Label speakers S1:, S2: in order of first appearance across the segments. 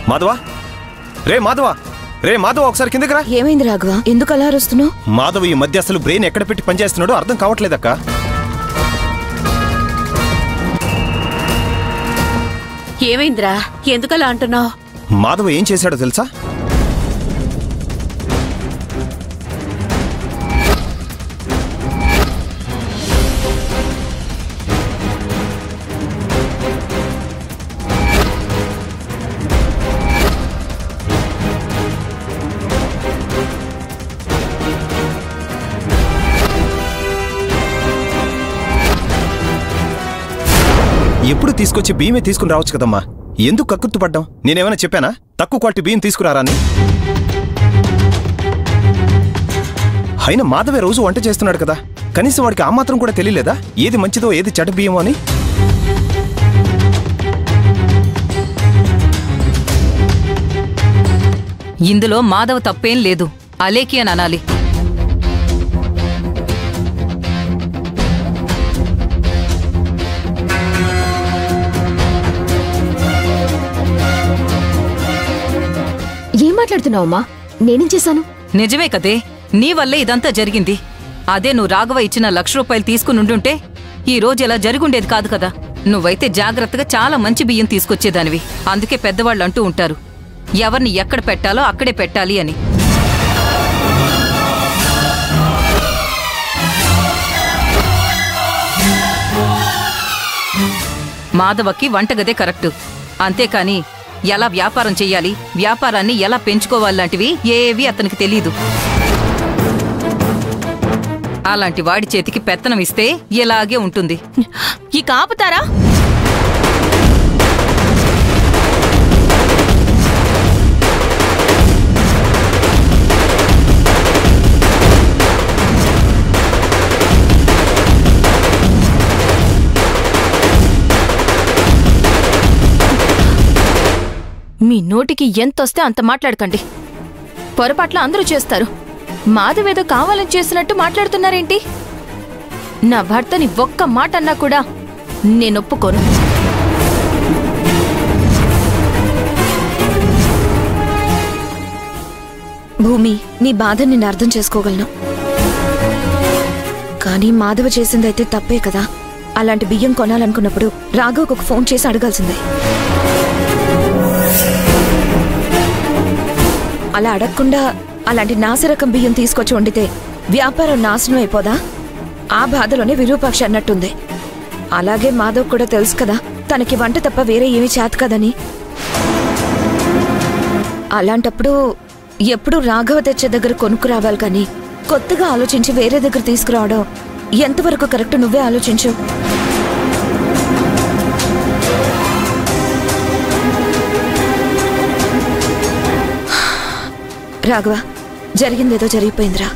S1: మాధవా రే మాధవా రే మాధవ ఒకసారి కిందకి రా.
S2: ఏమైంది రాఘవ, ఎందుకు అలా అరుస్తున్నావు?
S1: మాధవ్ ఈ మధ్య అసలు బ్రెయిన్ ఎక్కడ పెట్టి పనిచేస్తున్నాడో అర్థం కావట్లేదక్క.
S3: ఏమైందిరా, ఎందుకలా అంటున్నావు?
S1: మాధవ్ ఏం చేశాడో తెలుసా? ఎప్పుడు తీసుకొచ్చి బియ్యమే తీసుకుని రావచ్చు కదమ్మా, ఎందుకు కక్కుర్తు పడ్డాం? నేనేమైనా చెప్పానా తక్కువ క్వాలిటీ బియ్యం తీసుకురారని? అయినా మాధవే రోజు వంట చేస్తున్నాడు కదా, కనీసం వాడికి ఆ మాత్రం కూడా తెలియలేదా ఏది మంచిదో ఏది చెడ్డ బియ్యమో అని?
S4: ఇందులో మాధవ్ తప్పేం లేదు, అలేకి అని అనాలి.
S2: ఏం మాట్లాడుతున్నావమ్మా? నేనేం చేశాను?
S4: నిజమే కదే, నీ వల్లే ఇదంతా జరిగింది. అదే నువ్వు రాఘవ ఇచ్చిన 1,00,000 రూపాయలు తీసుకునుండుంటే ఈ రోజు ఇలా జరుగుండేది కాదు కదా. నువ్వైతే జాగ్రత్తగా చాలా మంచి బియ్యం తీసుకొచ్చేదానివి. అందుకే పెద్దవాళ్ళు అంటూ ఉంటారు, ఎవరిని ఎక్కడ పెట్టాలో అక్కడే పెట్టాలి అని. మాధవకి వంటగదే కరెక్టు, అంతేకాని ఎలా వ్యాపారం చెయ్యాలి, వ్యాపారాన్ని ఎలా పెంచుకోవాలంటివి ఏవి అతనికి తెలీదు. అలాంటి వాడి చేతికి పెత్తనం ఇస్తే ఇలాగే ఉంటుంది.
S3: ఇక ఆపుతారా?
S2: మీ నోటికి ఎంతొస్తే అంత మాట్లాడకండి. పొరపాట్ల అందరూ చేస్తారు. మాధవేదో కావాలని చేసినట్టు మాట్లాడుతున్నారేంటి? నా భర్తని ఒక్క మాట అన్నా కూడా నేనొప్పుకోను. భూమి, నీ బాధని నేను అర్థం చేసుకోగలను. కానీ మాధవ చేసిందైతే తప్పే కదా. అలాంటి బియ్యం కొనాలనుకున్నప్పుడు రాఘవ్కు ఒక ఫోన్ చేసి అడగాల్సిందే. అలా అడగకుండా అలాంటి నాసిరకం బియ్యం తీసుకొచ్చి వండితే వ్యాపారం నాశనం అయిపోదా? ఆ బాధలోనే విరూపాక్షి అన్నట్టుంది. అలాగే మాధవ్ కూడా తెలుసు కదా తనకి వంట తప్ప వేరే ఏమీ చేత కదని. అలాంటప్పుడు ఎప్పుడు రాఘవ తెచ్చే దగ్గర కొనుక్కు రావాలి కానీ కొత్తగా ఆలోచించి వేరే దగ్గర తీసుకురావడం ఎంతవరకు కరెక్ట్ నువ్వే ఆలోచించు. రాఘవ, జరిగిందేదో జరిగిపోయిందిరా.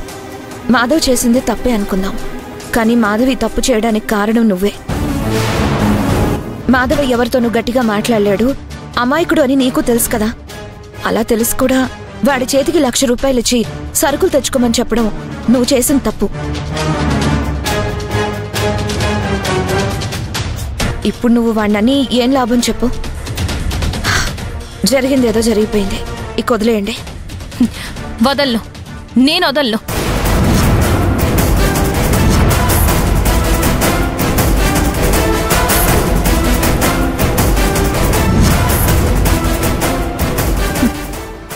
S2: మాధవ్ చేసింది తప్పే అనుకుందాం, కానీ మాధవి తప్పు చేయడానికి కారణం నువ్వే. మాధవ ఎవరితోనూ గట్టిగా మాట్లాడలేడు, అమాయకుడు అని నీకు తెలుసు కదా. అలా తెలుసు కూడా వాడి చేతికి 1,00,000 రూపాయలు ఇచ్చి సరుకులు తెచ్చుకోమని చెప్పడం నువ్వు చేసిన తప్పు. ఇప్పుడు నువ్వు వాడినని ఏం లాభం చెప్పు? జరిగిందేదో జరిగిపోయింది, ఇక వదిలేయండి.
S3: వదలను, నేను వదలను.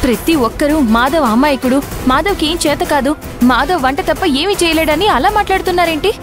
S3: ప్రతి ఒక్కరూ మాధవ్ అమాయకుడు, మాధవ్కి ఏం చేత కాదు, మాధవ్ వంట తప్ప ఏమీ చేయలేడని అలా మాట్లాడుతున్నారేంటి?